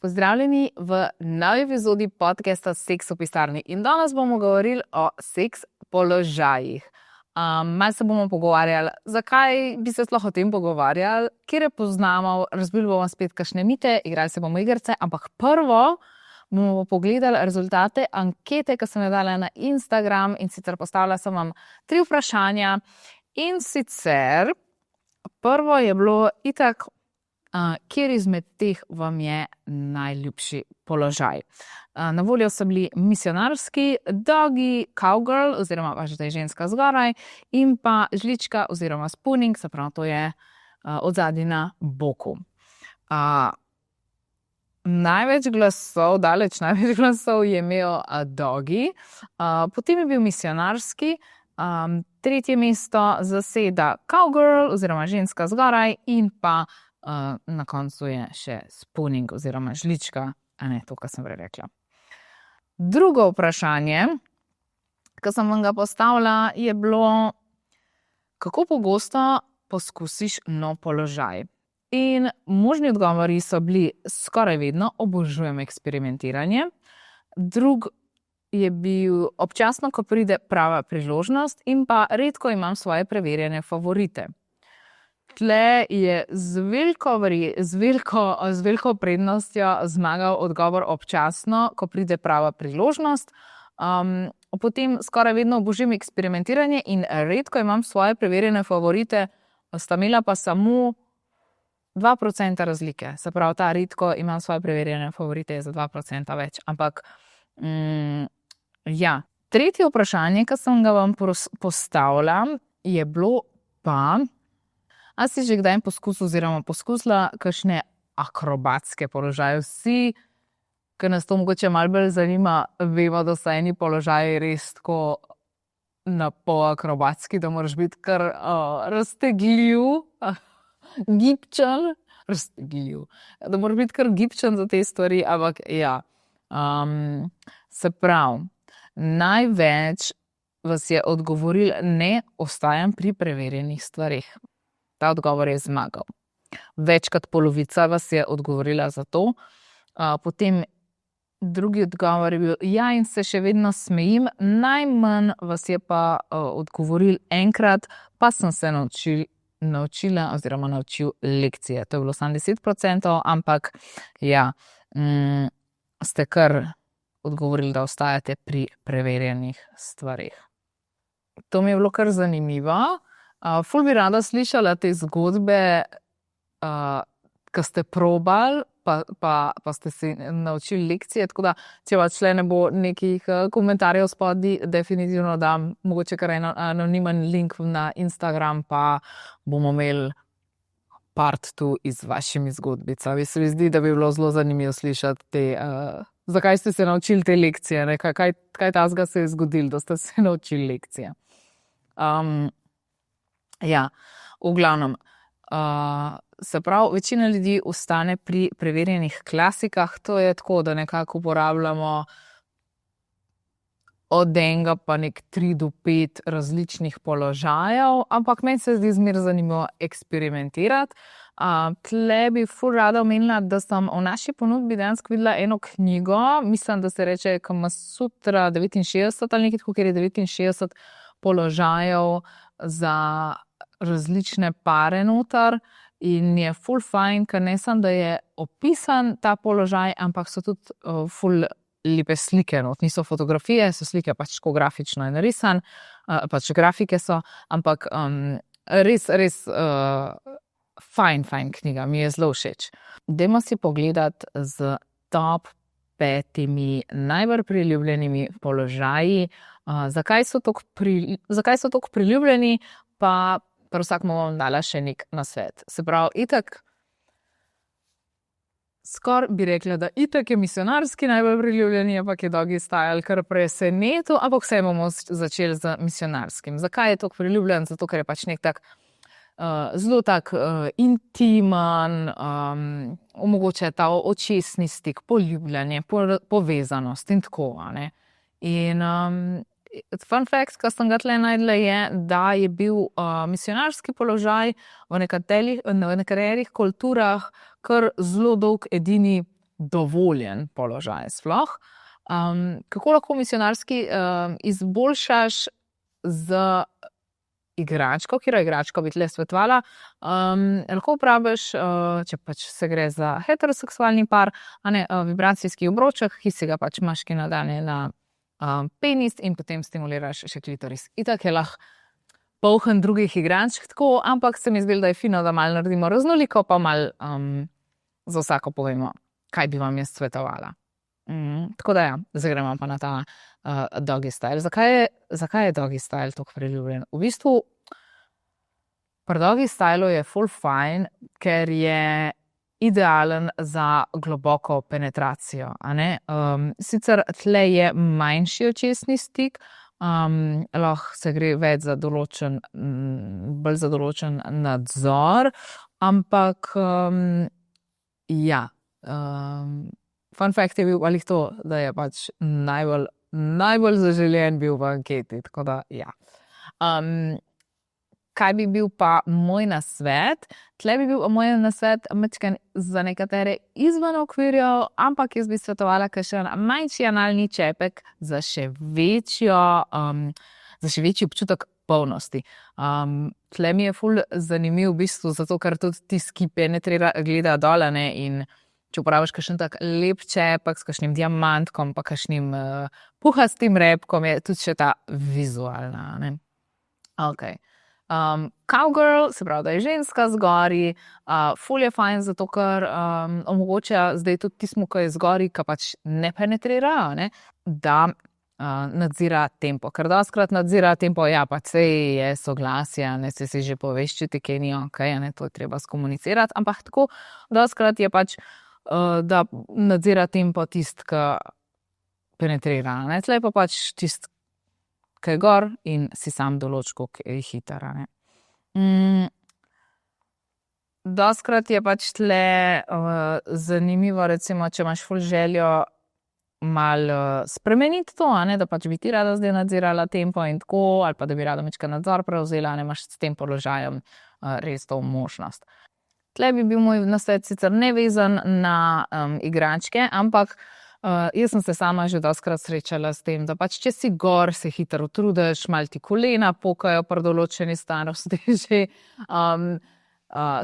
Pozdravljeni v novi epizodi podcasta Seks v pisarni. In danes bomo govorili o seks položajih. Malo se bomo pogovarjali, zakaj bi se sploh o tem pogovarjali, kjer je poznamo, razbili bomo spet kakšne mite, igrali se bomo igrice, ampak prvo bomo pogledali rezultate ankete, ki sem jo dala na Instagram, in sicer postavila sem vam 3 vprašanja. In sicer prvo je bilo itak, kjer izmed teh vam je najljubši položaj. Na voljo so bili misionarski, doggy, cowgirl oziroma pač, da je ženska zgoraj, in pa žlička oziroma spooning, se pravi, to je odzadaj na boku. Največ glasov, daleč največ glasov je imel doggy, potem je bil misionarski, tretje mesto zaseda cowgirl oziroma ženska zgoraj in pa na koncu je še spooning oziroma žlička, a ne to, kar sem prej rekla. Drugo vprašanje, ki sem vam ga postavila, je bilo, kako pogosto poskusiš nov položaj. In možni odgovori so bili skoraj vedno, obožujem eksperimentiranje. Drug je bil občasno, ko pride prava priložnost, in pa redko imam svoje preverjene favorite. Tle je z veliko prednostjo zmagal odgovor občasno, ko pride prava priložnost. Potem skoraj vedno obožujem eksperimentiranje in redko imam svoje preverjene favorite, sta imela pa samo 2% razlike. Se pravi, ta redko imam svoje preverjene favorite je za 2% več. Ampak, ja. Tretje vprašanje, ki sem ga vam postavila, je bilo pa, a si že kdaj poskusil oziroma poskusila kakšne akrobatske položaje? Vsi, ki nas to mogoče malo bolj zanima, vemo, da so eni položaji res tako na pol akrobatski, da moraš biti kar raztegljiv, gibčen, da moraš biti kar gibčen za te stvari, ampak ja. Se pravi, največ vas je odgovorilo, ne ostajam pri preverjenih stvareh. Ta odgovor je zmagal. Več kot polovica vas je odgovorila za to. Potem drugi odgovor je bil, ja, in se še vedno smejim. Najmanj vas je pa odgovoril enkrat, pa sem se naučila oziroma naučil lekcije. To je bilo samo 10%, ampak ja, ste kar odgovorili, da ostajate pri preverjenih stvareh. To mi je bilo kar zanimivo. Ful bi rada slišala te zgodbe, ki ste probali, pa ste si naučili lekcije, tako da, če pač tle ne bo nekih komentarjev spodaj, definitivno dam mogoče kar en anonimen link na Instagram, pa bomo imeli part 2 iz vašimi zgodbicami. Se mi zdi, da bi bilo zelo zanimivo slišati te, zakaj ste se naučili te lekcije, ne? Kaj tazga se je zgodilo, da ste se naučili lekcije. Ja, v glavnem, se pravi, večina ljudi ostane pri preverjenih klasikah, to je tako, da nekako uporabljamo od enega pa nek 3 do 5 različnih položajev, ampak meni se zdi zmeraj zanimivo eksperimentirati. Tle bi ful rada omenila, da sem v naši ponudbi dejansko videla eno knjigo, mislim, da se reče Kama Sutra 69 ali nekaj tako, kjer je 69 položajev za različne pare noter, in je ful fajn, ker ne samo, da je opisan ta položaj, ampak so tudi ful lepe slike, niso fotografije, so slike, pač tako grafično je narisan, pač grafike so, ampak res fajn knjiga, mi je zelo všeč. Dajmo si pogledati z top 5 najbolj priljubljenimi položaji, zakaj so toliko priljubljeni, pa pri vsakem bom dala še nek nasvet. Se pravi, itak, skoraj bi rekla, da itak je misionarski najbolj priljubljeni, ampak je doggy style kar presenetil, ampak vse bomo začeli z misionarskim. Zakaj je toliko priljubljen? Zato, ker je pač nek tak zelo tak intimen, omogoča ta očesni stik, poljubljanje, povezanost in tako, ne. In fun fact, ki sem ga tle najdla, je, da je bil misionarski položaj v nekaterih kulturah kar zelo dolg edini dovoljen položaj sploh. Kako lahko misionarski izboljšaš z igračko, katero igračko bi tle svetovala, lahko uporabiš, če pač se gre za heteroseksualni par, vibracijski obroček, ki si ga pač moški nadane na penis in potem stimuliraš še klitoris. Itak je lahko polhen drugih igračk tako, ampak se mi zdi, da je fino, da malo naredimo raznoliko, pa malo za vsako povemo, kaj bi vam jaz svetovala. Tako da ja, zdaj gremo pa na ta doggy style. Zakaj je doggy style tako priljubljen? V bistvu pri doggy stylu je full fine, ker je idealen za globoko penetracijo, a ne? Sicer tle je manjši očesni stik, lahko se gre več za bolj za določen nadzor, ampak ja, fun fact je bil ali to, da je pač najbolj zaželjen bil v anketi, tako da ja. Kaj bi bil pa moj nasvet? Tle bi bil moj nasvet majčkeno za nekatere izven okvirjev, ampak jaz bi svetovala kakšen manjši analni čepek za še večji občutek polnosti. Tle mi je ful zanimiv v bistvu, zato ker tudi tisti, ki penetrira, gleda dol, ne, in če uporabiš kakšen tak lep čepek s kakšnim diamantkom, pa kakšnim puhastim repkom, je tudi še ta vizualna, ne. Ok. Cowgirl, se pravi, da je ženska zgori, ful je fajn, zato ker omogoča zdaj tudi tismu, ko je zgori, ki pač ne penetrira, ne, da nadzira tempo. Ker dostikrat nadzira tempo, ja, pač sej je soglasje, ne, se si že poveš, če ti kaj ni okej, ne, to je treba skomunicirati, ampak tako dostikrat je pač da nadzira tempo tist, ki penetrira, ne, tle pa pač tist, ki je gor in si sam določ, koliko je hiter, ne. Dostikrat je pač tle zanimivo, recimo, če imaš ful željo malo spremeniti to, a ne, da pač bi ti rada zdaj nadzirala tempo in tako, ali pa da bi rada majčkeno nadzor prevzela, ne, imaš s tem položajem res to možnost. Tle bi bil moj nasvet sicer nevezan na igračke, ampak jaz sem se sama že dostikrat srečala s tem, da pač če si gor, se hitro utrudiš, malo ti kolena pokajo pri določeni starosti že,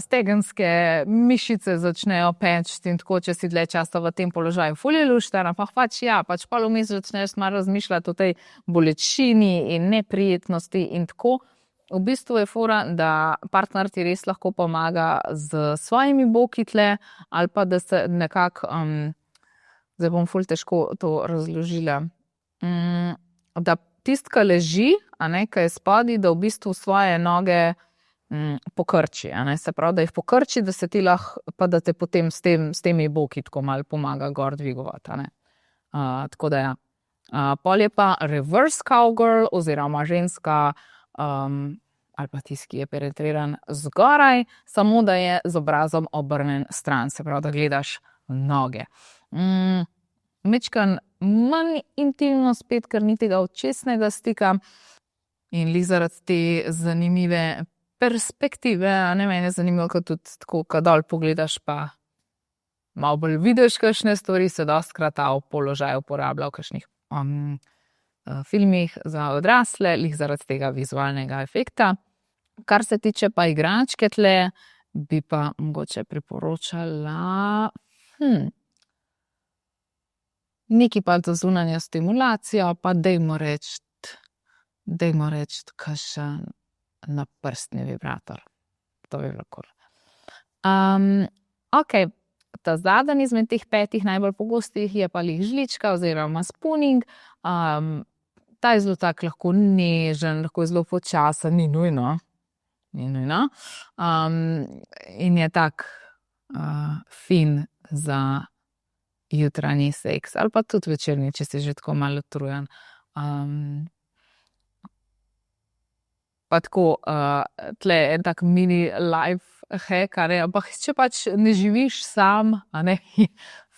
stegenske mišice začnejo peči in tako, če si dlje časa v tem položaju, ful je lušten, ampak pač ja, pač pol vmes začneš malo razmišljati o tej bolečini in neprijetnosti in tako. V bistvu je fora, da partner ti res lahko pomaga z svojimi boki tle, ali pa da se nekako, zdaj bom ful težko to razložila, da tist, ki leži, a ne, ki je spodaj, da v bistvu svoje noge pokrči, a ne, se pravi, da jih pokrči, da se ti lahko, pa da te potem s temi boki tako malo pomaga gor dvigovati, a ne. Tako da ja. Pol je pa reverse cowgirl oziroma ženska, ali pa tisti, ki je penetriran zgoraj, samo da je z obrazom obrnjen stran, se pravi, da gledaš noge. Majčkeno manj intimno spet, ker ni tega očesnega stika in glih zaradi te zanimive perspektive, a ne, meni je zanimivo, ko tudi tako, ko dol pogledaš, pa malo bolj vidiš kakšne stvari, se dostikrat ta položaj uporablja v kakšnih filmih za odrasle, glih zaradi tega vizualnega efekta. Kar se tiče pa igračke tle, bi pa mogoče priporočala nekaj pa za zunanjo stimulacijo, pa dajmo reči kakšen naprstni vibrator. To bi bilo cool. Ok, ta zadnji izmed teh 5 najbolj pogostih je pa glih žlička oziroma spooning. Ta je zelo tak lahko nežen, lahko je zelo počasen, ni nujno. In je tak fin za jutranji seks ali pa tudi večerni, če si že tako malo utrujen. Pa tako, tle je en tak mini life hack, a ne, ampak če pač ne živiš sam, a ne, je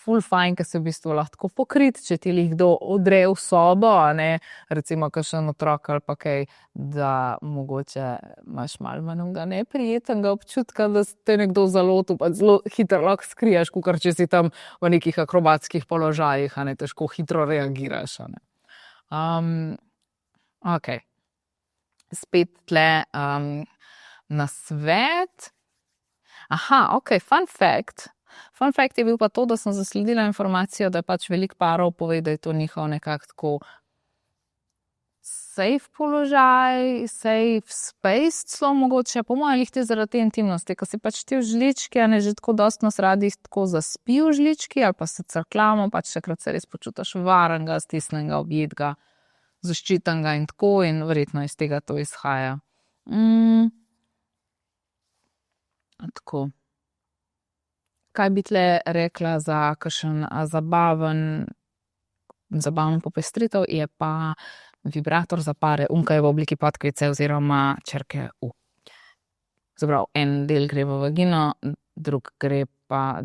ful fajn, ker se v bistvu lahko pokrit, če ti jih kdo odre v sobo, a ne, recimo kakšen otrok ali pa kaj, da mogoče imaš malo manj neprijetnega občutka, da te nekdo zalotil, pa zelo hitro lahko skriješ, kakor če si tam v nekih akrobatskih položajih, a ne, težko hitro reagiraš, a ne. Ok. Spet tle nasvet. Aha, ok, fun fact. Fun fact je bil pa to, da sem zasledila informacijo, da je pač veliko parov pove, da je to njihov nekako tako safe položaj, safe space, celo mogoče, po mojem jih te zaradi te intimnosti, ko si pač ti v žlički, a ne, že tako dosti nas radi tako zaspi v žlički, ali pa se crklamo, pač takrat se res počutiš varenega, stisnenega, objetega, zaščitenega in tako, in verjetno iz tega to izhaja. Tako. Kaj bi tle rekla za kakšen zabavno popestritev, je pa vibrator za pare, kaj je v obliki podkvice oziroma črke U. Zaprav, en del gre v vagino, drug del je pa,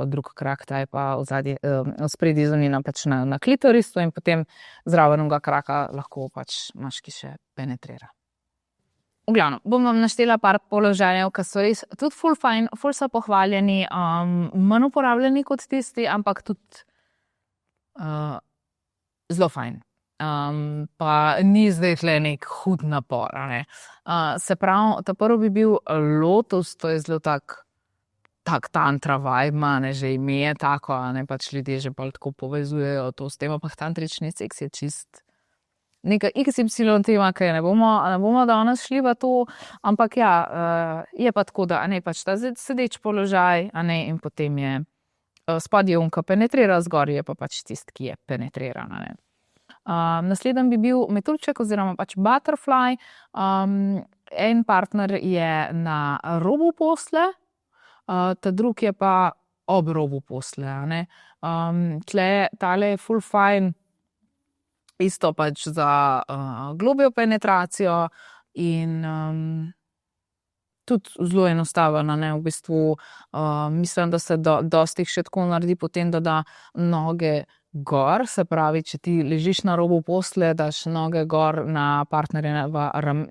drug krak, ta je pa spredaj zunina pač na klitorisu, in potem zraven onega kraka lahko pač moški še penetrira. V glavnem, bom vam naštela par položajev, ki so res tudi ful fajn, ful so pohvaljeni, manj uporabljeni kot tisti, ampak tudi zelo fajn. Pa ni zdaj tle nek hud napor, a ne. Se pravi, ta prvi bi bil Lotus, to je zelo tak tantra vibe, a ne, že ime je tako, a ne, pač ljudje že bolj tako povezujejo to s tem, ampak tantrični seks je čist neka XY tema, ki ne bomo danes šli v to, ampak ja, je pa tako, da, a ne, pač ta sedeč položaj, a ne, in potem je spodaj onka penetrira, zgor je pa pač tist, ki je penetriran, a ne. Naslednji bi bil metuljček oziroma pač butterfly. En partner je na robu posle, ta drug je pa ob robu posle, a ne. Tale je ful fajn, isto pač za globjo penetracijo in tudi zelo enostaven, a ne, v bistvu mislim, da se dosti še tako naredi potem, da da noge gor, se pravi, če ti ležiš na robu posle, daš noge gor na partnerjeva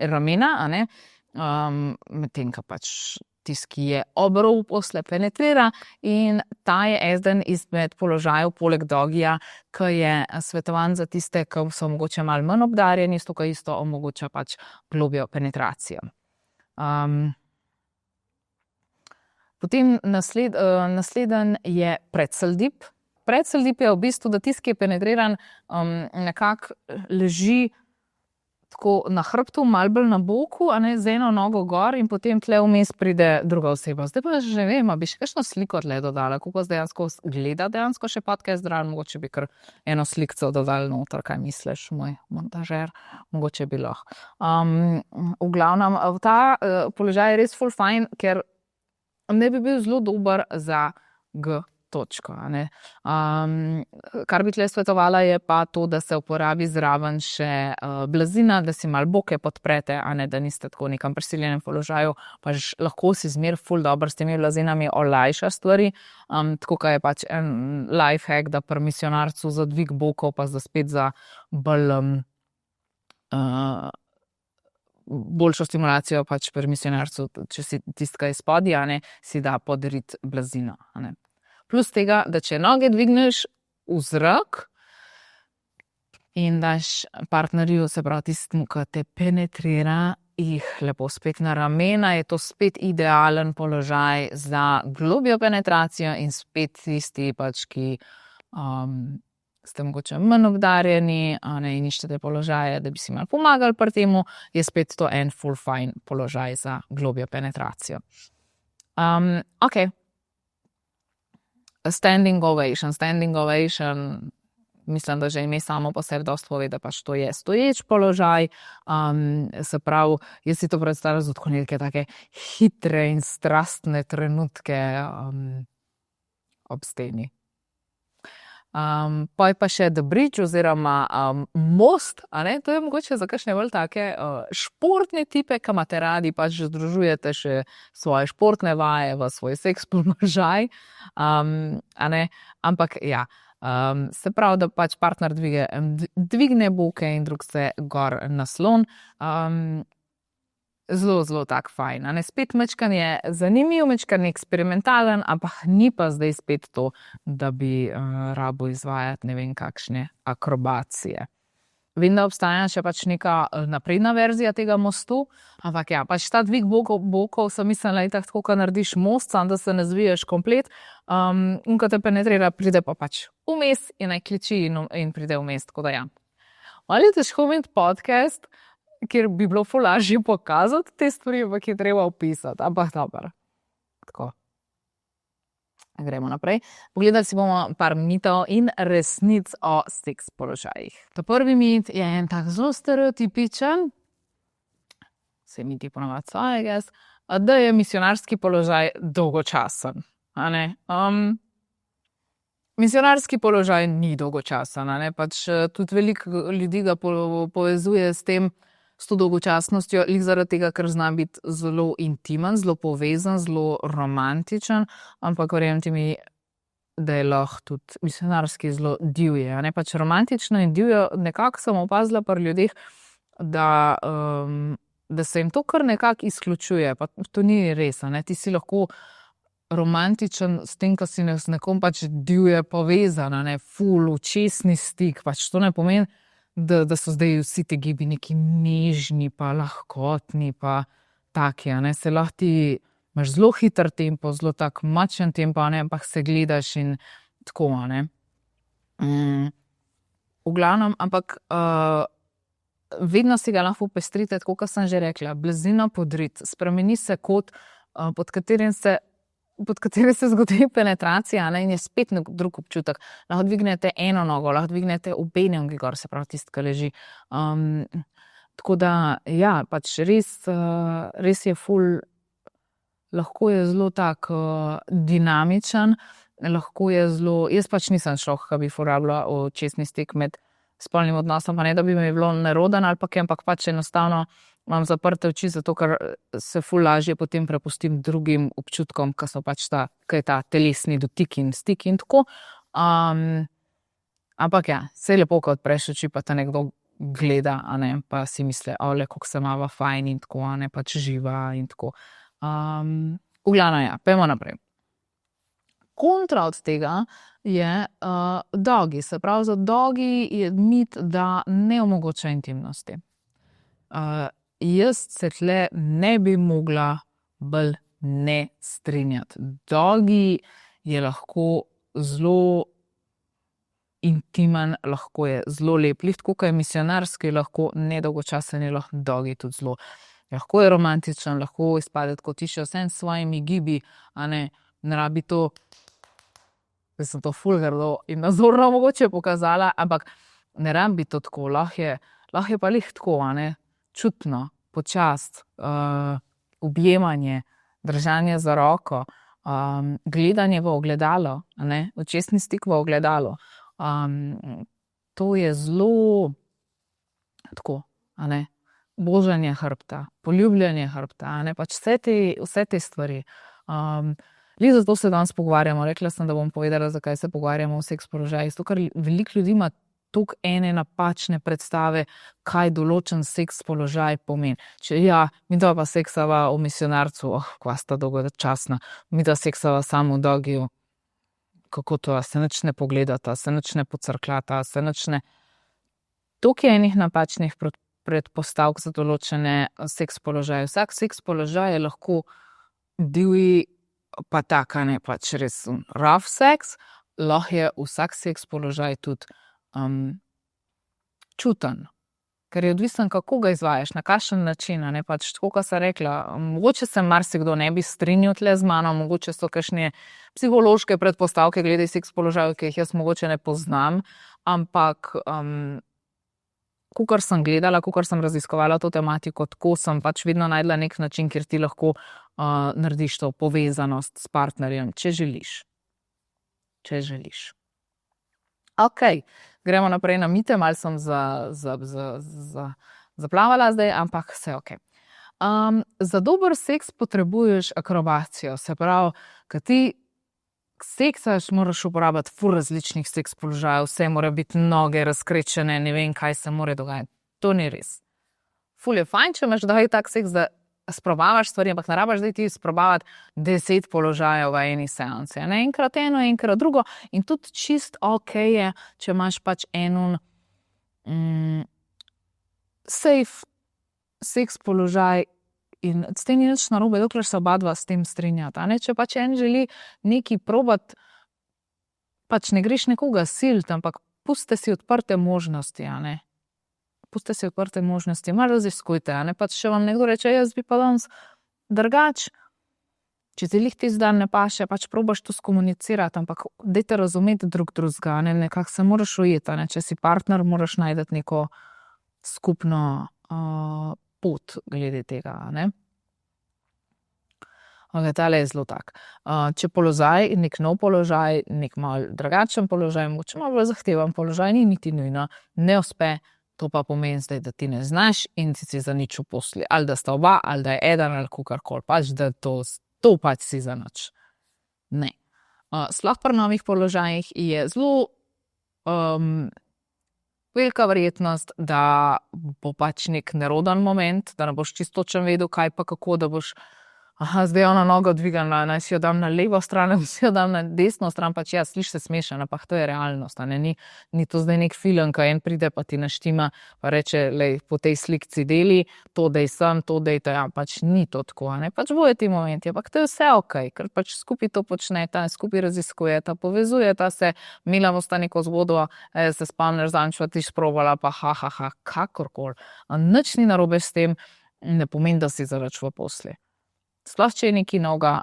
ramena, a ne, medtem ko pač tisti, ki je ob robu posle, penetrira, in ta je eden izmed položajev poleg dogija, ki je svetovan za tiste, ki so mogoče malo manj obdarjeni, to isto omogoča pač globjo penetracijo. Potem naslednji je pretzel dip. Pretzel dip je v bistvu, da tisti, ki je penetriran, nekako leži tako na hrbtu, malo bolj na boku, a ne, z eno nogo gor, in potem tle vmes pride druga oseba. Zdaj pa že vem, bi še kakšno sliko tle dodala, kako dejansko gleda dejansko še podcast zraven, mogoče bi kar eno slikco dodali noter, kaj misliš, moj montažer, mogoče bi lahko. V glavnem, ta položaj je res ful fajn, ker ne bi bil zelo dober za točko, a ne. Kar bi tle svetovala, je pa to, da se uporabi zraven še blazina, da si malo boke podprete, a ne, da niste tako v nekem prisiljenem položaju, pa lahko si zmer ful dobro s temi blazinami olajša stvari, tako kot je pač en life hack, da pri misionarcu za dvig bokov, pa za spet za bolj boljšo stimulacijo pač pri misionarcu, če si tisti, ki je spodaj, a ne, si da podariti blazino, a ne. Plus tega, da če noge dvigneš v zrak in daš partnerju, se pravi tistemu, ki te penetrira, jih lepo spet na ramena, je to spet idealen položaj za globjo penetracijo in spet tisti pač, ki ste mogoče manj obdarjeni, a ne, in iščete položaje, da bi si malo pomagali pri temu, je spet to en ful fajn položaj za globjo penetracijo. Ok. Standing ovation. Standing ovation, mislim, da že ime samo po sebi dosti pove, da pač to je stoječ položaj, se pravi, jaz si to predstavljam za tako neke take hitre in strastne trenutke ob steni. Poj pa še The Bridge oziroma most, a ne, to je mogoče za kakšne bolj take športne tipe, ki imate radi, pač združujete še svoje športne vaje v svoj seks položaj, a ne, ampak ja, se pravi, da pač partner dvigne boke in drug se gor naslon, zelo, zelo tak fajn, a ne, spet mečkan je zanimiv, mečkan je eksperimentalen, ampak ni pa zdaj spet to, da bi rabo izvajati ne vem kakšne akrobacije. Vem, da obstaja še pač neka napredna verzija tega mostu, ampak ja, pač ta dvig bokov sem mislila, tako, ko narediš most, sam da se ne zviješ komplet, in ko te penetrira, pride pa pač vmes in naj kliči in pride vmes, tako da ja. Ali je težko imeti podcast, kjer bi bilo ful lažje pokazati te stvari, ampak je treba opisati, ampak dobro. Tako. Gremo naprej. Pogledali si bomo par mitov in resnic o seks položajih. Ta prvi mit je en tak zelo stereotipičen, se miti ponavadi so, I guess, da je misionarski položaj dolgočasen. A ne? Misionarski položaj ni dolgočasen, a ne? Pač tudi veliko ljudi ga povezuje s tem, s to dolgočasnostjo, lih zaradi tega, ker zna biti zelo intimen, zelo povezan, zelo romantičen, ampak verjemite mi, da je lahko tudi misionarski zelo divje. Ne? Pač romantično in divje, nekako sem opazila pri ljudeh, da se jim to kar nekako izključuje, pa to ni res, ne? Ti si lahko romantičen s tem, ko si z nekom pač divje povezan, ne? Ful, očesni stik, pač to ne pomeni, da so zdaj vsi te gibi neki nežni, pa lahkotni, pa taki, ne, se lahko ti imaš zelo hiter tempo, zelo tak močen tempo, ne, ampak se gledaš in tako, ne. V glavnem, ampak vedno si ga lahko pestrite, tako kot sem že rekla, blazino podrit, spremeni se kot, pod katerim se zgodi penetracija, ne, in je spet drug občutek. Lahko dvignete eno nogo, lahko dvignete obe nogi gor, se pravi tisti, ki leži. Tako da, ja, pač res je ful, lahko je zelo tak dinamičen, lahko je zelo, jaz pač nisem človek, ki bi rabila očesni stik med spolnim odnosom, pa ne, da bi mi bilo neroden ali pa kaj, ampak pač enostavno imam zaprte oči, zato ker se ful lažje potem prepustim drugim občutkom, ki so pač je ta telesni dotik in stik in tako. Ampak ja, se je lepo, ko odpreš oči, pa te nekdo gleda, a ne, pa si misli, kako se imava fajn in tako, a ne, pač živa in tako. V glavnem, ja, pojmo naprej. Kontra od tega je dogi, se pravi, za dogi je mit, da ne omogoča intimnosti. Jaz se tle ne bi mogla bolj ne strinjati. Dogi je lahko zelo intimen, lahko je zelo lep, tako kot je misionarski, lahko nedolgočasen, je lahko dogi tudi zelo. Lahko je romantičen, lahko izpade tako tišo, vsem s svojimi gibi, a ne rabi to, da sem to ful grdo in nazorno mogoče pokazala, ampak ne rabi to tako, lahko je pa lih tako, a ne, čutno, počast, objemanje, držanje za roko, gledanje v ogledalo, a ne, očesni stik v ogledalo. To je zelo tako, a ne, božanje hrbta, poljubljanje hrbta, a ne, pač vse te stvari. Zato se danes pogovarjamo, rekla sem, da bom povedala, zakaj se pogovarjamo o seks položajih, zato ker veliko ljudi ima toliko ene napačne predstave, kaj določen seks položaj pomeni. Če ja, midva pa seksava v misionarcu, kva sta dolgočasna, midva seksava samo v dogiju, kako to, se nič ne pogledata, se nič ne pocrklata, se nič ne. Toliko je enih napačnih predpostavk za določene seks položaje. Vsak seks položaj je lahko divji, pa taka ne, pač res rough seks, lahko je vsak seks položaj tudi čuten, ker je odvisen, kako ga izvajaš, na kakšen način, ne, pač tako, kot sem rekla, mogoče se marsikdo ne bi strinjal tle z mano, mogoče so kakšne psihološke predpostavke glede seks položajev, ki jih jaz mogoče ne poznam, ampak kakor sem gledala, kakor sem raziskovala to tematiko, tako sem pač vedno najdla nek način, kjer ti lahko narediš to povezanost s partnerjem, če želiš. Ok, gremo naprej na mite, malo sem zaplavala zdaj, ampak vse ok. Za dober seks potrebuješ akrobacijo, se pravi, kad ti seksaš, moraš uporabljati ful različnih seks položajev, vse mora biti noge razkrečene, ne vem, kaj se mora dogajati. To ni res. Ful je fajn, če imaš daj tak seks, da sprobavaš stvari, ampak ne rabiš zdaj ti sprobavati 10 položajev v eni seansi. Ne? Enkrat eno, enkrat drugo. In tudi čist ok je, če imaš pač eno safe seks položaj in s tem ni nič narobe, dokler se oba dva s tem strinjata. Ne? Če pač en želi nekaj probati, pač ne greš nekoga siliti, ampak pustite si odprte možnosti, a ne. Pustite si odprte možnosti, malo raziskujte, a ne. Pač če vam nekdo reče, jaz bi pa danes drugač, če ti lih tisti dan ne paše, pač probaš to skomunicirati, ampak dajte razumeti drug drugega, ne, nekako se moraš ujeti, ne. Če si partner, moraš najti neko skupno pot glede tega, ne. Okay, tale je zelo tak. Če položaj, nek nov položaj, nek malo drugačen položaj, mogoče malo bolj zahteven položaj, ni niti nujno, ne uspe, to pa pomeni zdaj, da ti ne znaš in si za nič v posli. Ali da sta oba, ali da je eden, ali kakorkoli, pač da to pač si za nič. Ne. Sploh pri novih položajih je zelo velika verjetnost, da bo pač nek neroden moment, da ne boš čisto točno vedel, kaj pa kako, da boš zdaj ona noga dvigala, naj si jo dam na levo stran, naj si jo dam na desno stran, pač ja, sliši se smešno, ampak to je realnost, ne, ni to zdaj nek film, ko en pride pa ti naštima, pa reče, lej, po tej slikci deli, to dej sem, to dej to, ja, pač ni to tako, ne, pač bojo ti momenti, ampak to je vse ok, ker pač skupaj to počneta, skupaj raziskujeta, povezujeta se, imela bosta neko zgodbo, se spomniš zanč, pa ti sprobala, pa kakorkoli, nič ni narobe s tem, ne pomeni, da si zarač v posli. Sploh, če je nekaj noga,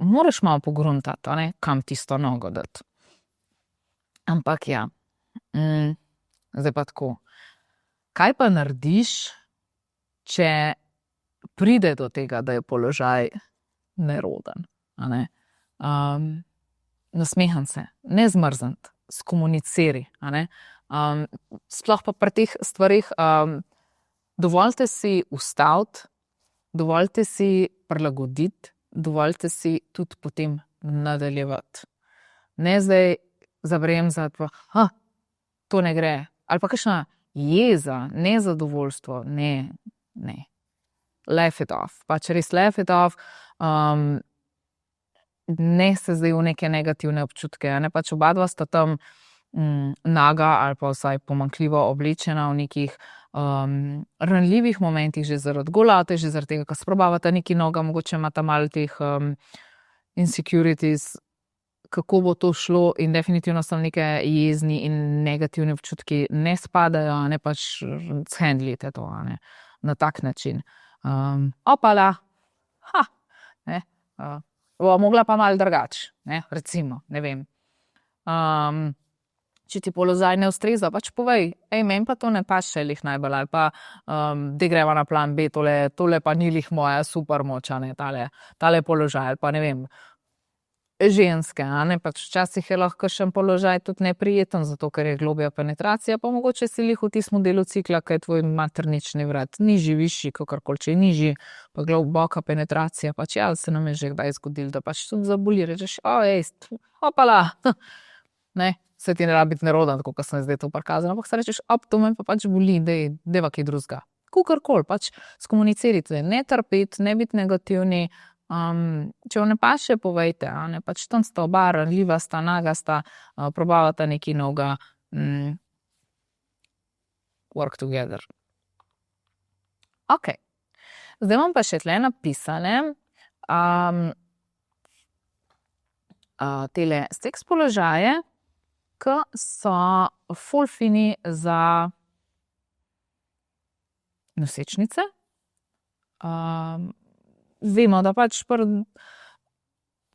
moraš malo pogruntati, ne, kam tisto nogo dati. Ampak ja, zdaj pa tako. Kaj pa narediš, če pride do tega, da je položaj neroden, a ne? Nasmeham se, ne zmrzniti, skomuniciri, a ne? Sploh pa pri teh stvarih, dovolite si ustaviti, dovolite si prilagoditi, dovolite si tudi potem nadaljevati. Ne zdaj zabremzati pa, to ne gre. Ali pa kakšna jeza, nezadovoljstvo, ne. Laugh it off. Pač res laugh it off. Ne se zdaj v neke negativne občutke. Ne? Pač oba dva sta tam naga ali pa vsaj pomanjkljivo oblečena v nekih ranljivih momentih, že zaradi golate, že zaradi tega, ko sprobavata neki noga, mogoče imata malo teh insecurities, kako bo to šlo in definitivno so neke jezni in negativni občutki ne spadajo, ne pač handlite to, ne, na tak način. Opala, ne, bo mogla pa malo drugač, ne, recimo, ne vem. Če ti položaj ne ustreza, pač povej, meni pa to ne paše lih najbolj, ali pa da greva na plan B, tole pa ni lih moja super moč, ne, tale položaj, ali pa ne vem, ženske, a ne, pač včasih je lahko še položaj tudi neprijeten, zato ker je globja penetracija, pa mogoče si lih v tistem delu cikla, kaj je tvoj maternični vrat, nižji, višji, kakorkoli, če je nižji, pa globoka penetracija, pač ja, se nam je že kdaj zgodilo, da pač tudi zaboli, rečeš, opala, ne, se ti ne rabi biti neroden, tako kot sem zdaj to prikazala, ampak se rečeš, to me pa pač boli, deva kaj drugega. Kakorkoli, pač skomunicirajte, ne trpeti, ne biti negativni, če vam ne paše, povejte, a ne, pač tam sta oba ranljiva, sta naga, sta probavata nekaj novega, work together. Ok, zdaj imam pa še tle napisane tele seks položaje, ki so ful fini za nosečnice. Vemo, da pač pri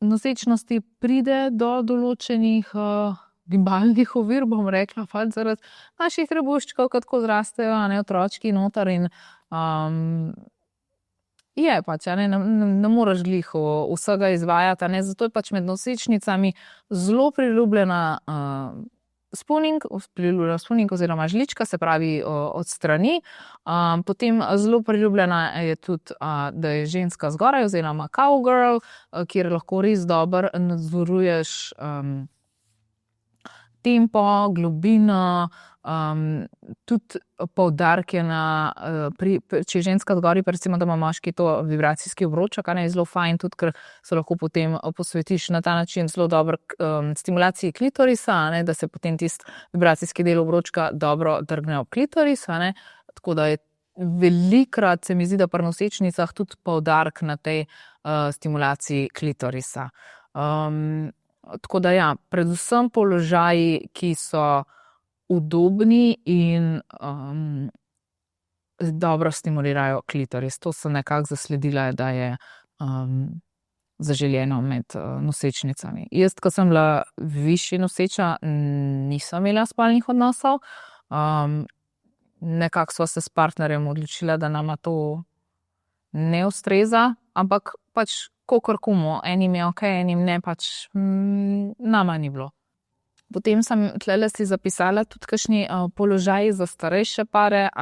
nosečnosti pride do določenih gimbalnih ovir, bom rekla, pač zaradi naših trebuščkov, ko tako zrastejo, a ne, otročki noter in je pač, a ne moreš glih vsega izvajati, a ne, zato je pač med nosečnicami zelo priljubljena spooning oziroma žlička, se pravi od strani. Potem zelo priljubljena je tudi, da je ženska zgoraj oziroma cowgirl, kjer lahko res dobro nadzoruješ tempo, globino, tudi poudarke če je ženska zgoraj, pa recimo, da ima moški to vibracijski obroček, je zelo fajn tudi, ker se lahko potem posvetiš na ta način zelo dobro stimulaciji klitorisa, da se potem tisti vibracijski del obročka dobro drgne ob klitoris, tako da je velikokrat, se mi zdi, da pri nosečnicah tudi poudarek na tej stimulaciji klitorisa. Tako da ja, predvsem položaji, ki so udobni in dobro stimulirajo klitoris. To sem nekako zasledila, da je zaželjeno med nosečnicami. Jaz, ko sem bila višje noseča, nisem imela spolnih odnosov. Nekako sva se s partnerjem odločila, da nama to ne ustreza, ampak pač kakor komu, enim je okej, enim ne, pač nama ni bilo. Potem sem tlele si zapisala tudi kakšni položaji za starejše pare,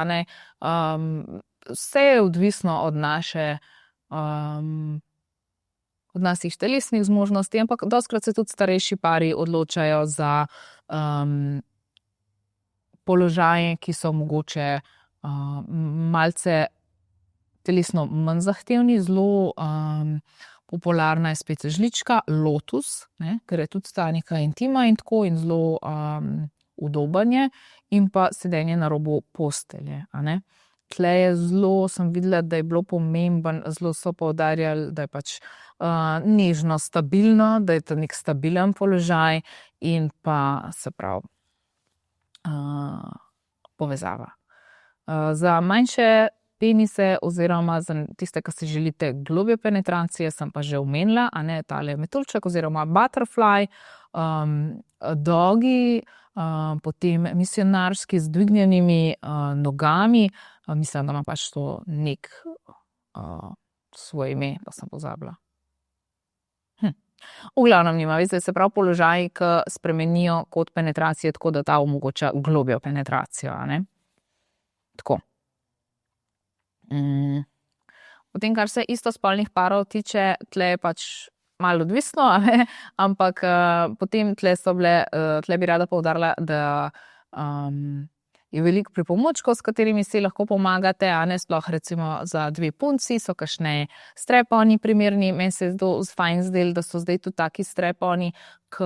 vse je odvisno od naših telesnih zmožnosti, ampak dostikrat se tudi starejši pari odločajo za položaje, ki so mogoče malce telesno manj zahtevni, zelo popularna je spet žlička, lotus, ker je tudi ta neka intima in tako in zelo udobanje in pa sedenje na robu postelje. Tle je zelo, sem videla, da je bilo pomemben, zelo so poudarjali, da je pač nežno, stabilno, da je to nek stabilen položaj in pa se pravi povezava. Za manjše penise oziroma za tiste, ki si želite globje penetracije, sem pa že omenila, tale metuljček oziroma butterfly, dogi, potem misionarski z dvignjenimi nogami, mislim, da ima pač to nek svoje ime, pa sem pozabila. V glavnem nima, veste, se pravi položaji, ki spremenijo kot penetracije, tako da ta omogoča globjo penetracijo, Tako. Potem, kar se istospolnih parov tiče, tle je pač malo odvisno, ampak potem tle bi rada poudarila, da je veliko pripomočkov, s katerimi si lahko pomagate, sploh recimo za 2 punci so kakšne streponi primerni. Meni se je fajn zdelo, da so zdaj tudi taki streponi, ki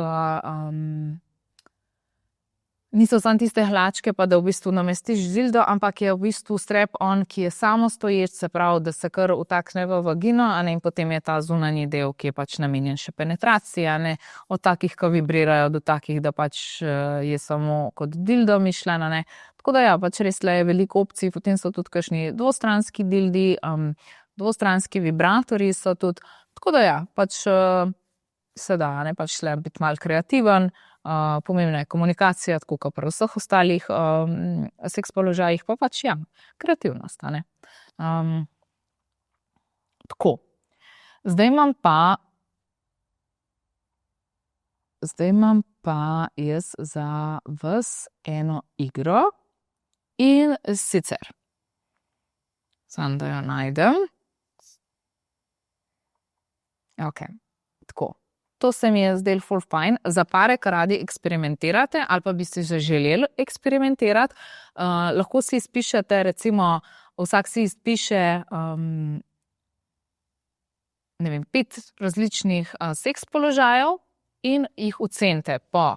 niso samo tiste hlačke, pa da v bistvu namestiš dildo, ampak je v bistvu strep-on, ki je samostoječ, se pravi, da se kar vtakne v vagino, in potem je ta zunanji del, ki je pač namenjen še penetraciji, od takih, ki vibrirajo, do takih, da pač je samo kot dildo mišljen, Tako da ja, pač res je veliko opcij, potem so tudi kakšni dvostranski dildi, dvostranski vibratorji so tudi, tako da ja, pač se da, pač biti malo kreativen. Pomembna je komunikacija, tako kot pri vseh ostalih seks položajih, pa pač ja, kreativnost. Tako. Zdaj imam pa jaz za vas eno igro in sicer. Samo da jo najdem. Ok, tako. To se mi je zdelo ful fajn. Za pare, ki radi eksperimentirate ali pa bi si že želeli eksperimentirati, lahko si izpišete, recimo, vsak si izpiše 5 različnih seks položajev in jih ocenite po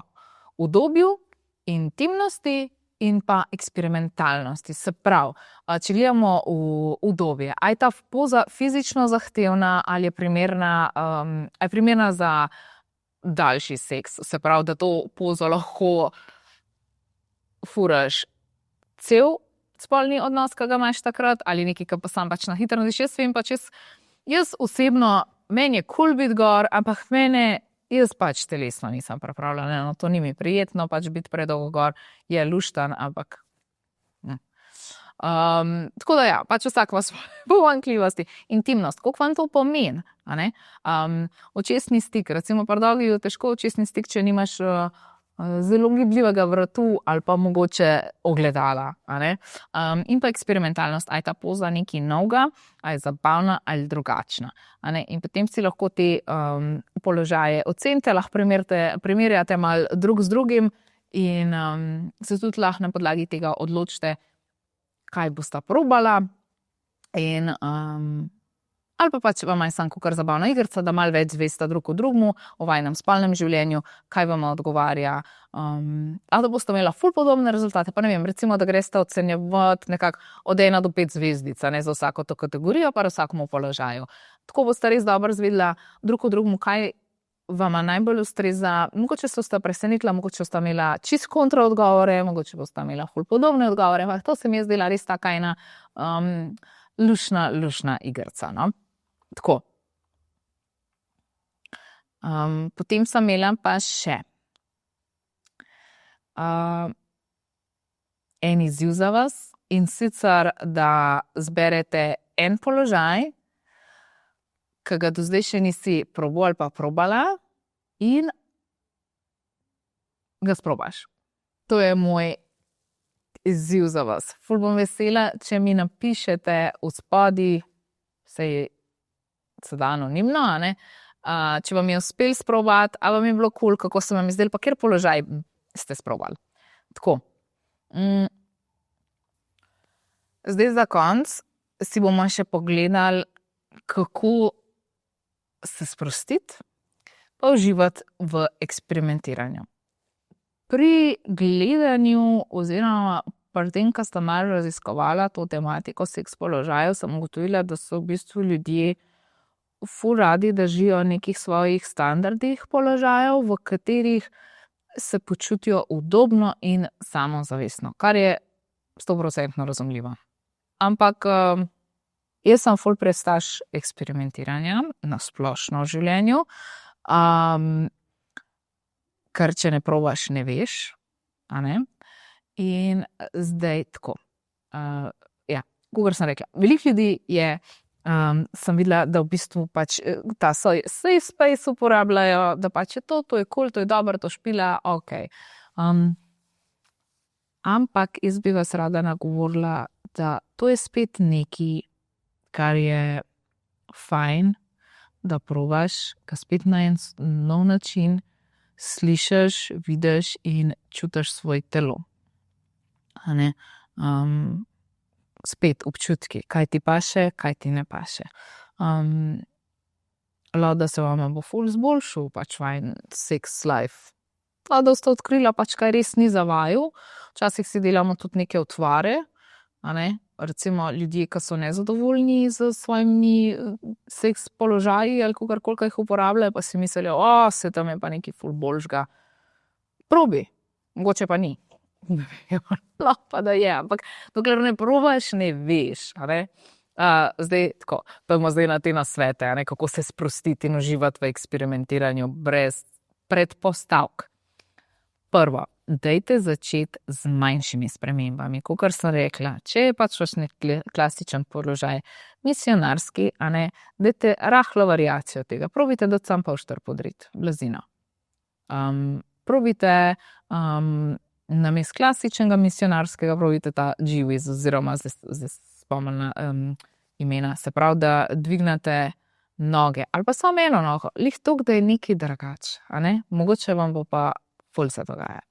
udobju, intimnosti in pa eksperimentalnosti. Se pravi, če gledamo v udobje, je ta poza fizično zahtevna ali je primerna za daljši seks. Se pravi, da to pozo lahko furaš cel spolni odnos, ki ga imaš takrat, ali nekaj, ki pa sam pač na hitro narediš. Jaz vem pač, jaz osebno, meni je cool biti gor, ampak jaz pač telesno nisem pripravljena, to ni mi prijetno, pač biti predolgo gor je luštan, ampak tako da ja, pač vsak ima svoje pomanjkljivosti. Intimnost, koliko vam to pomeni, očesni stik, recimo pri dolgi je težko očesni stik, če nimaš zelo gibljivega vratu ali pa mogoče ogledala. In pa eksperimentalnost, a je ta poza nekaj novega, a je zabavna ali drugačna. In potem si lahko te položaje ocenite, lahko primerjate malo drug z drugim in se tudi lahko na podlagi tega odločite, kaj bosta probala. Ali pa pač vam je samo kakor zabavna igrica, da malo več zvesta drug o drugmu, o vajnem spolnem življenju, kaj vam odgovarja. Ali da boste imela ful podobne rezultate, pa ne vem, recimo, da greste ocenjevati nekako od 1 do 5 zvezdic, za vsako to kategorijo, pa vsakemu položaju. Tako boste res dobro zvedela drug o drugmu, kaj vama najbolj ustreza. Mogoče se boste presenetila, mogoče boste imela čist kontra odgovore, mogoče boste imela ful podobne odgovore, ampak to se mi je zdela res taka ena lušna igrica, no. Tako. Potem sem imela pa še en izziv za vas, in sicer, da zberete en položaj, ki ga do zdaj še nisi probal ali pa probala, in ga sprobaš. To je moj izziv za vas. Ful bom vesela, če mi napišete v spodaj, sej se da anonimno, če vam je uspel sprobati, ali vam je bilo kul, kako se vam je zdelo, pa kjer položaj ste sprobali. Tako. Zdaj za konec si bomo še pogledali, kako se sprostiti, pa uživati v eksperimentiranju. Pri gledanju oziroma pri tem, ko sta malo raziskovala to tematiko seks položajev, sem ugotovila, da so v bistvu ljudje ful radi držijo nekih svojih standardnih položajev, v katerih se počutijo udobno in samozavestno, kar je 100% razumljivo. Ampak jaz sem ful prestaš eksperimentiranja na splošno v življenju, ker če ne probaš, ne veš, In zdaj tako. Kakor sem rekla, veliko ljudi je, sem videla, da v bistvu pač ta safe space uporabljajo, da pač je to je cool, to je dobro, to špila, okej. Ampak jaz bi vas rada nagovorila, da to je spet nekaj, kar je fajn, da probaš, ka spet na en nov način slišiš, vidiš in čutiš svoj telo. Spet občutki, kaj ti paše, kaj ti ne paše. Lahko da se vama bo ful izboljšal, pač vajen sex life. Lahko da boste odkrila, pač kaj res ni za vaju. Včasih si delamo tudi neke utvare, recimo ljudje, ki so nezadovoljni s svojimi seks položaji ali kakorkoli jih uporabljajo, pa si mislijo, se tam je pa nekaj ful boljšega. Probi, mogoče pa ni. Lahko pa da je, ampak dokler ne probaš, ne veš. Zdaj tako, pojmo zdaj na te nasvete, kako se sprostiti in uživati v eksperimentiranju brez predpostavk. Prvo, dajte začeti z manjšimi spremembami. Kakor sem rekla, če je pač vaš klasičen položaj misionarski, dajte rahlo variacijo tega. Probite dati sam pavšter podriti, blazino. Probite namesto klasičnega misionarskega, probite ta G-Wiz, oziroma zdaj spomnim imena. Se pravi, da dvignete noge, ali pa samo eno nogo, lih toliko, da je nekaj drugače, mogoče vam bo pa ful se dogaja.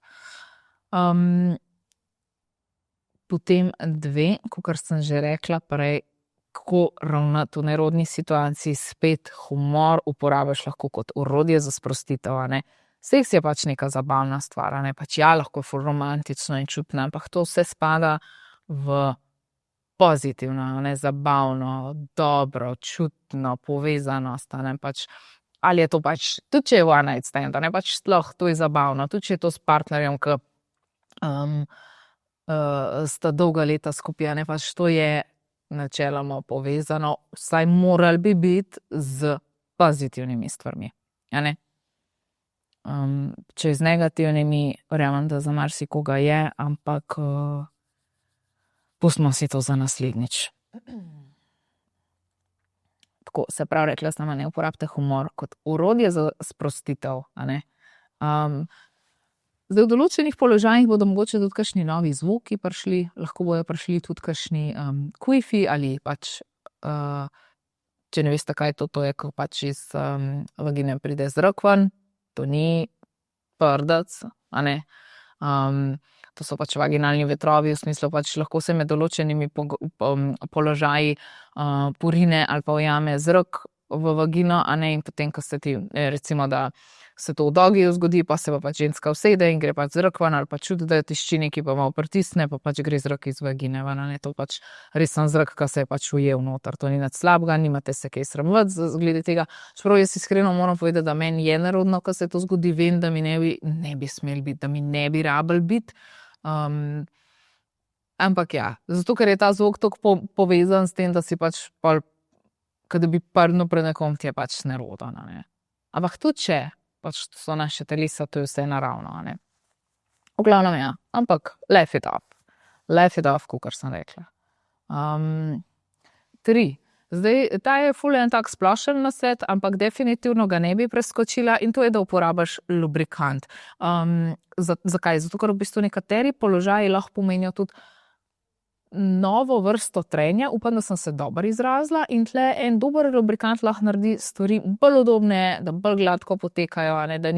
Potem 2, kakor sem že rekla prej, kako ravnati v nerodni situaciji, spet humor uporabiš lahko kot orodje za sprostitev, Seks je pač neka zabavna stvar, pač lahko ful romantično in čutno, ampak to vse spada v pozitivno, zabavno, dobro, čutno povezanost, pač, ali je to pač, tudi če je one night stand, pač sploh to je zabavno, tudi če je to s partnerjem, ki sta dolga leta skupaj, pač to je načeloma povezano, vsaj morali bi biti z pozitivnimi stvarmi, če z negativnimi, verjamem, da za marsikoga je, ampak pustimo si to za naslednjič. Tako, se pravi, rekla sem, ne uporabite humor kot orodje za sprostitev, Zdaj, v določenih položajih bodo mogoče tudi kakšni novi zvoki prišli, lahko bojo prišli tudi kakšni kuifi ali pač, če ne veste, kaj to je, ko pač iz vagine pride zrak ven, to ni prdec, a ne. To so pač vaginalni vetrovi, v smislu pač lahko se med določenimi položaji porine ali pa ujame zrak v vagino, a ne, in potem, ko se ti, recimo, da se to v dogiju zgodi, pa se pa pač ženska usede in gre pač zrak ven, ali pa čuti, da je tiščini, ki pa malo pritisne, pa pač gre zrak iz vagine ven, a ne, to pač resen zrak, ki se je pač ujel noter, to ni nič slabega, nimate se kaj sramoti glede tega, čeprav jaz iskreno moram povedati, da meni je nerodno, ko se to zgodi, vem, da mi ne bi smel biti, da mi ne bi rabili biti, ampak ja, zato, ker je ta zvok tako povezan s tem, da si pač pol, kada bi prdnil pred nekom, ti je pač nerodno, ne. Ampak tudi če, pač to so naše telesa, to je vse naravno, a ne. V glavnem, ja, ampak laugh it off, kakor sem rekla. 3. Zdaj, ta je ful en tak splošen nasvet, ampak definitivno ga ne bi preskočila in to je, da uporabiš lubrikant. Zakaj? Zato, ker v bistvu nekateri položaji lahko pomenijo tudi novo vrsto trenja, upam, da sem se dobro izrazila, in tle en dober lubrikant lahko naredi stvari bolj udobne, da bolj gladko potekajo, a ne, da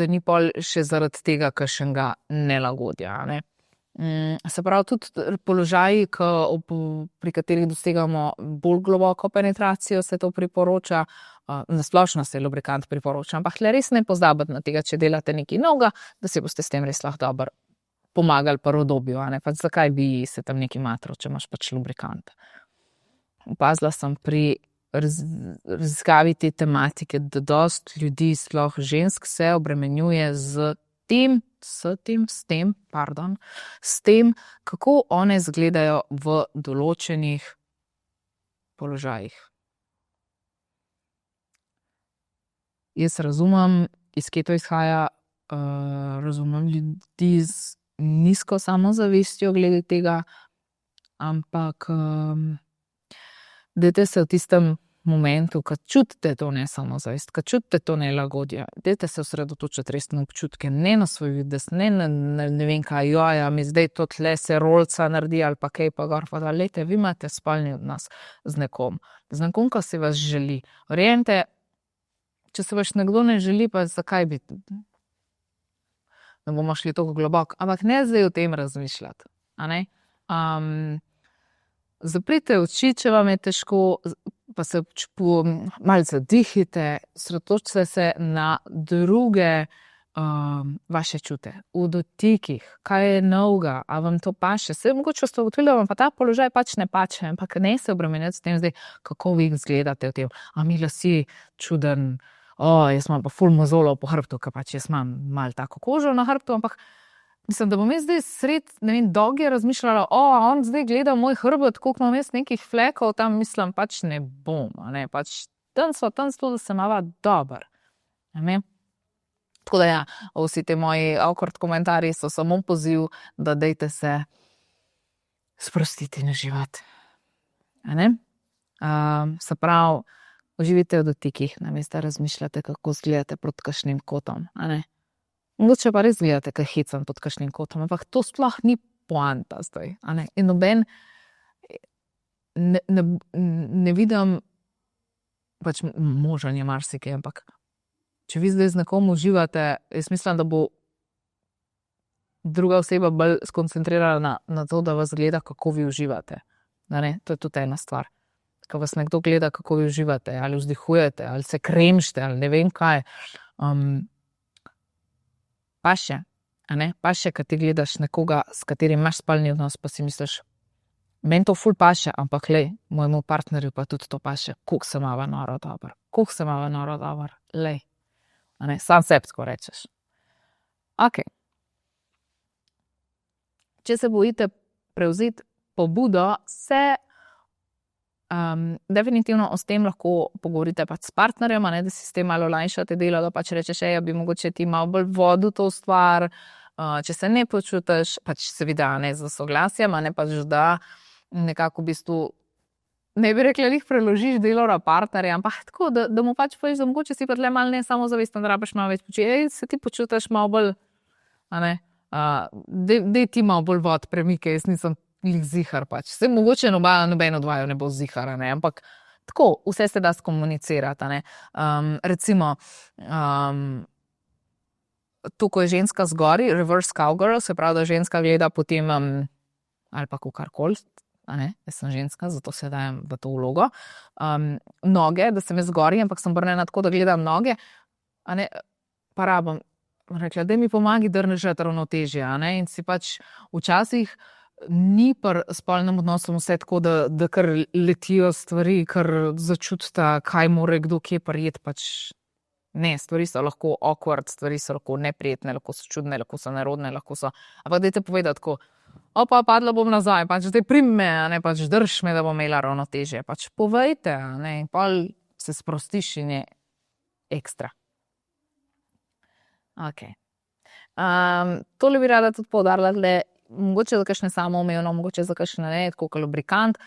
ni pol še zaradi tega kakšnega nelagodja, a ne. Se pravi, tudi položaji, pri katerih dosegamo bolj globoko penetracijo, se to priporoča, na splošno se lubrikant priporoča, ampak tle res ne pozabiti na tega, če delate nekaj novega, da si boste s tem res lahko dobro pomagali pri udobju, a ne, pač zakaj bi se tam nekaj matral, če imaš pač lubrikant. Opazila sem pri raziskavi te tematike, da dosti ljudi, sploh žensk, se obremenjuje s tem, kako one izgledajo v določenih položajih. Jaz razumem, iz kje to izhaja, razumem ljudi z nizko samozavestjo glede tega, ampak dajte se v tistem momentu, ko čutite to nesamozavest, ko čutite to nelagodje, dajte se osredotočiti res na občutke, ne na svoj videz, ne na ne vem kaj, mi zdaj to tle se rolca naredi ali pa kaj pa gor, pa da, lejte, vi imate spolni odnos z nekom, ko se vas želi. Verjemite, če se vas nekdo ne želi, pa zakaj bi? Ne bomo šli toliko globoko, ampak ne zdaj o tem razmišljati, a ne. Zaprite oči, če vam je težko, pa se malce dihajte, sredotočite se na druge vaše čute, v dotikih, kaj je novega, a vam to paše. Saj mogoče ste ugotovili, da vam pa ta položaj pač ne pače, ampak ne se obremenjati s tem zdaj, kako vi izgledate v tem, a mi lasje čuden, jaz imam pa ful mozolov po hrbtu, ker pač jaz imam malo tako kožo na hrbtu, ampak mislim, da bom jaz zdaj sred, ne vem, dolge razmišljala, on zdaj gleda moj hrbet, koliko imam jaz nekih flekov, tam mislim, pač ne bom, a ne, pač tam so, da se imava dobro, ne. Tako da ja, vsi te moji awkward komentarji so samo poziv, da dejte se sprostiti in uživati, a ne. Se pravi, uživite v dotikih, namesto razmišljate, kako izgledate pod kakšnim kotom, a ne. Mogoče pa res gledate, kaj hecam pod kakšnim kotom, ampak to sploh ni poanta zdaj, a ne. In noben ne vidim, pač možen je marsikaj, ampak če vi zdaj z nekom uživate, jaz mislim, da bo druga oseba bolj skoncentrirana na to, da vas gleda, kako vi uživate, a ne. To je tudi ena stvar. Ko vas nekdo gleda, kako vi uživate, ali vzdihujete, ali se kremžite, ali ne vem kaj, paše, a ne, paše, kad ti gledaš nekoga, s katerim imaš spolni odnos, pa si misliš, meni to ful paše, ampak lej, mojemu partnerju pa tudi to paše, koliko se imava noro dobro, lej, a ne, sam sebi tako rečeš. Okej. Če se bojite prevzeti pobudo, se definitivno o tem lahko pogovorite pač s partnerjem, a ne, da si s tem malo olajšate delo, da pač rečeš, bi mogoče ti malo bolj vodil to stvar, če se ne počutiš, pač seveda ne za soglasjem, a ne pač da nekako v bistvu ne bi rekla, da jih preložiš delo na partnerja, ampak tako, da mu pač poveš, da mogoče si pa tle malo ne samozavesten, da rabiš malo več početi, se ti počutiš malo bolj, a ne, dej ti malo bolj vod premike, jaz nisem lih zihar pač. Se mogoče noben od vaju ne bo zihar, ne, ampak tako, vse se da skomunicirati, a ne. Recimo, to, ko je ženska zgori, reverse cowgirl, se pravi, da ženska gleda potem, ali pa kakorkoli, a ne, jaz sem ženska, zato se dajem v to vlogo, noge, da se me zgori, ampak sem obrnjena tako, da gledam noge, a ne, pa rabim, rekla, daj mi pomagi držati ravnotežje, a ne, in si pač včasih ni pri spolnem odnosu vse tako, da kar letijo stvari, kar začutita, kaj mora kdo kje prijeti, pač ne, stvari so lahko awkward, stvari so lahko neprijetne, lahko so čudne, lahko so nerodne, lahko so, ampak dajte povedati tako, opa, padla bom nazaj, pač zdaj primi me, a ne, pač drž me, da bom imela ravnotežje, pač povejte, a ne, in pol se sprostiš in je ekstra. Ok. Tole bi rada tudi poudarila, mogoče za kakšne samoumevno, mogoče za kakšne ne, tako kot lubrikant.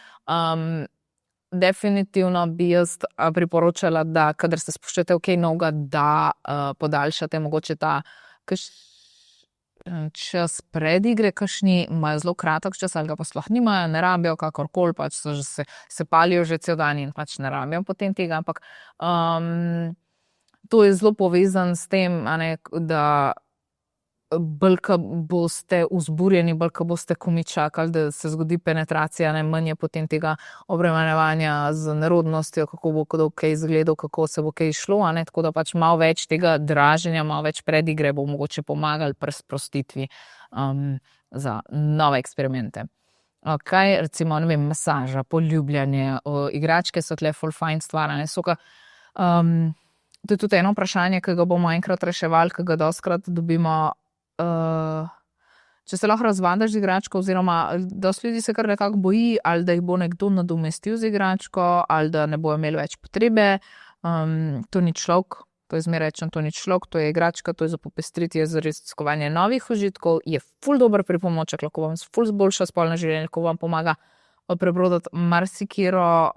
Definitivno bi jaz priporočala, da kadar se spuščate v kaj novega, da podaljšate mogoče ta čas pred igre, kakšni imajo zelo kratek čas, ali ga pa sploh nimajo, ne rabijo kakorkoli, pač se palijo že cel dan in pač ne rabijo potem tega, ampak to je zelo povezan s tem, a ne, da bolj, ko boste vzburjeni, bolj, ko boste komaj čakali, da se zgodi penetracija, ne, manj je potem tega obremenjevanja z nerodnostjo, kako bo kdo kaj izgledal, kako se bo kaj šlo, a ne, tako da pač malo več tega draženja, malo več predigre bo mogoče pomagali pri sprostitvi za nove eksperimente. Ok, recimo, ne vem, masaža, poljubljanje, igračke so tle ful fajn stvar, ne, soka. To je tudi eno vprašanje, ki ga bomo enkrat reševali, ki ga dostikrat dobimo. Če se lahko razvadaš z igračko, oziroma dosti ljudi se kar nekako boji, ali da jih bo nekdo nadomestil z igračko, ali da ne bojo imeli več potrebe. To ni človek, to je zmeraj rečem, to ni človek, to je igračka, to je za popestriti, je za raziskovanje novih užitkov, je ful dober pripomoček, lahko vam ful zboljša spolno življenje, lahko vam pomaga prebrodati marsikero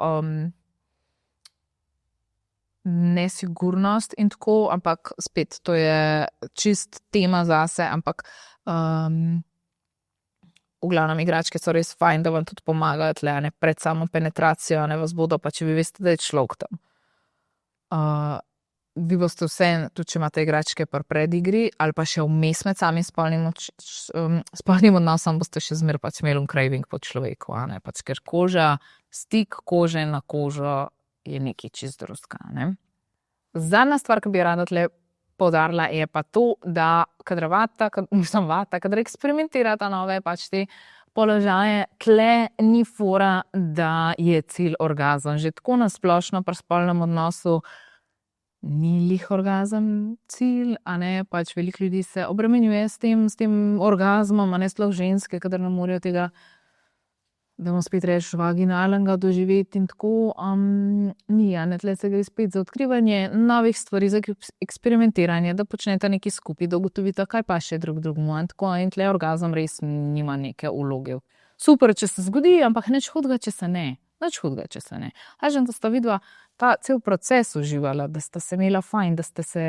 nesigurnost in tako, ampak spet, to je čist tema zase, ampak v glavnem igračke so res fajn, da vam tudi pomagajo tle, ne, pred samo penetracijo, ne, vas bodo, pa če vi veste, da je človek tam. Vi boste vse, tudi če imate igračke pri predigri, ali pa še vmes med samim spolnim odnosom, boste še zmeraj pač imeli craving po človeku, a ne, pač ker koža, stik kože na kožo je nekaj čist drugega, ne. Zadnja stvar, ki bi rada tle poudarila, je pa to, da kadar eksperimentirata nove pač te položaje, tle ni fora, da je cilj orgazem. Že tako na splošno pri spolnem odnosu ni lih orgazem cilj, a ne, pač veliko ljudi se obremenjuje s tem orgazmom, a ne, sploh ženske, kadar ne morejo tega, da bomo spet reči, vaginalnega doživeti in tako, ni, a ne, tle se gre spet za odkrivanje novih stvari, za eksperimentiranje, da počnete nekaj skupaj, da ugotovite, kaj pa še drugemu, in tako, in tle orgazem res nima neke vloge. Super, če se zgodi, ampak nič hudega, če se ne. Nič hudega, če se ne. Kažem, da sta vidva ta cel proces uživala, da sta se imela fajn, da ste se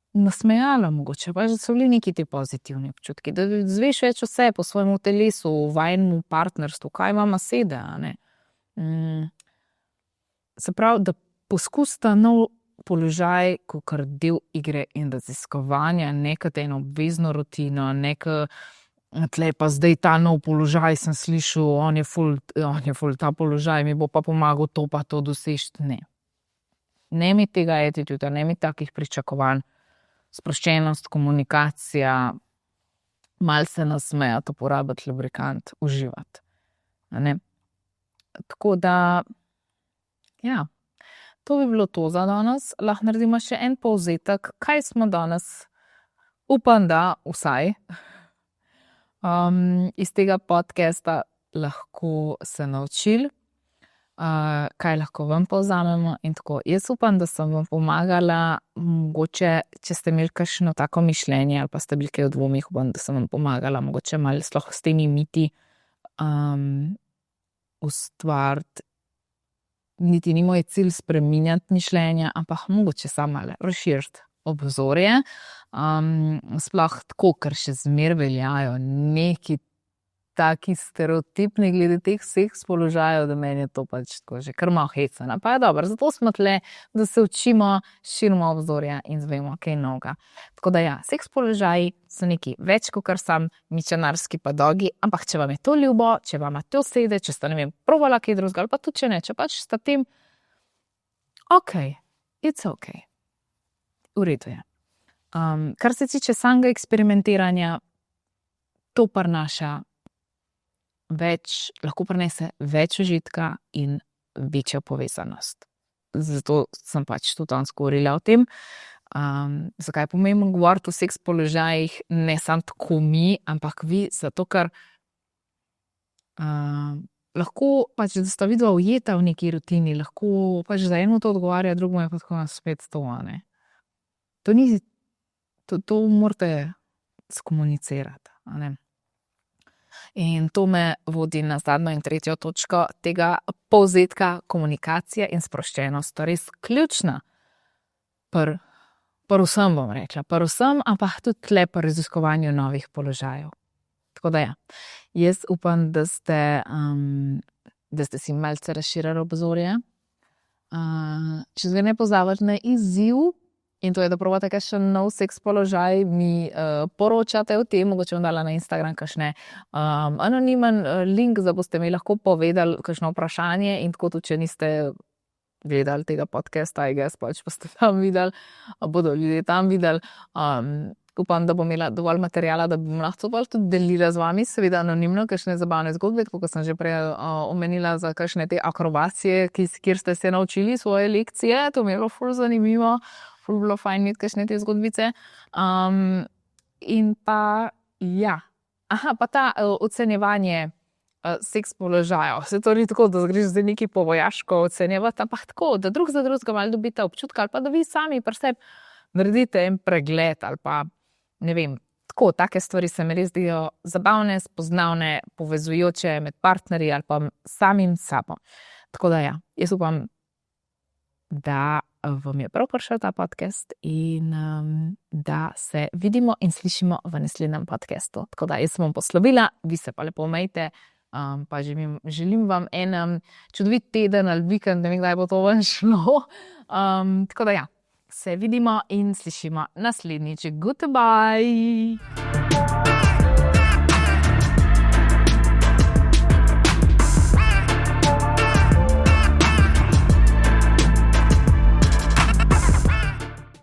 nasmejala mogoče, pa že so bili neki ti pozitivni občutki, da zveš več vse po svojemu telesu, v vajnemu partnerstvu, kaj vama sede, a ne. Se pravi, da poskusita nov položaj kakor del igre in raziskovanja, ne kot eno obvezno rutino, ne tle pa zdaj ta nov položaj sem slišal, on je ful ta položaj, mi bo pa pomagal to pa to doseči, ne. Ne mi tega attituda, ne mi takih pričakovanj. Sproščenost, komunikacija, malo se nasmejati, uporabiti lubrikant, uživati. A ne? Tako da, ja, to bi bilo to za danes. Lahko naredimo še en povzetek, kaj smo danes, upam, da vsaj, iz tega podcasta lahko se naučili, kaj lahko vam povzamemo in tako. Jaz upam, da sem vam pomagala, mogoče, če ste imeli kakšno tako mišljenje ali pa ste bili kaj v dvomih, upam, da sem vam pomagala, mogoče malo sploh s temi miti ustvariti niti ni moj cilj spreminjati mišljenja, ampak mogoče samo malo razširiti obzorje. Sploh tako, ker še zmeraj veljajo neki taki stereotipni glede teh seks položajev, da meni je to pač tako že kar malo hecno. Pa je dobro, zato smo tle, da se učimo, širimo obzorja in zvemo kaj novega. Tako da ja, seks položaji so neki več kot kar sam mičanarski padogi, ampak če vam je to ljubo, če vam to sede, če ste, ne vem, provala kaj drugega, ali pa tudi če ne, če pač sta tem, it's ok. V redu je. Kar se tiče samega eksperimentiranja, to lahko prinese več užitka in večjo povezanost. Zato sem pač tudi danes govorila o tem. Zakaj je pomembno govoriti o seks položajih, ne samo tako mi, ampak vi, zato ker lahko pač, da sta vidva ujeta v neki rutini, lahko pač za eno to odgovarja, drugemu je pa tako spet to, ne. To morate skomunicirati, a ne. In to me vodi na zadnjo in tretjo točko tega povzetka. Komunikacija in sproščenost, to res ključna. Vsem bom rekla, vsem, ampak tudi tle pri raziskovanju novih položajev. Tako da ja, jaz upam, da ste si malce razširili obzorje. Če zdaj ne pozabite na izziv, in to je, da probate kakšen nov seks položaj, mi poročate o tem, mogoče bom dala na Instagram kakšne anonimen link, da boste mi lahko povedali kakšno vprašanje in tako tudi, če niste gledali tega podcasta, pač boste tam videli, bodo ljudje tam videli. Upam, da bom imela dovolj materiala, da bom lahko tudi delila z vami, seveda anonimno, kakšne zabavne zgodbe, kot sem že prej omenila, za kakšne te akrobacije, kjer ste se naučili svoje lekcije, to mi je bilo ful zanimivo. Bilo fajn imeti kakšne te zgodbice. In pa, ja. Pa ta ocenjevanje seks položajev. Se to ni tako, da greš zdaj neki po vojaško ocenjevati, ampak tako, da drug za drugega malo dobite občutka, ali pa da vi sami pri sebi naredite en pregled, ali pa, ne vem, tako, take stvari se mi res zdijo zabavne, spoznavne, povezujoče med partnerji ali pa samim sabo. Tako da ja, jaz upam, da vam je prav prišel ta podcast in da se vidimo in slišimo v naslednjem podcastu. Tako da jaz sem vam poslovila, vi se pa lepo imejte, pa želim vam en čudovit teden ali vikend, ne vem, kdaj bo to ven šlo. Tako da ja, se vidimo in slišimo naslednjič. Goodbye!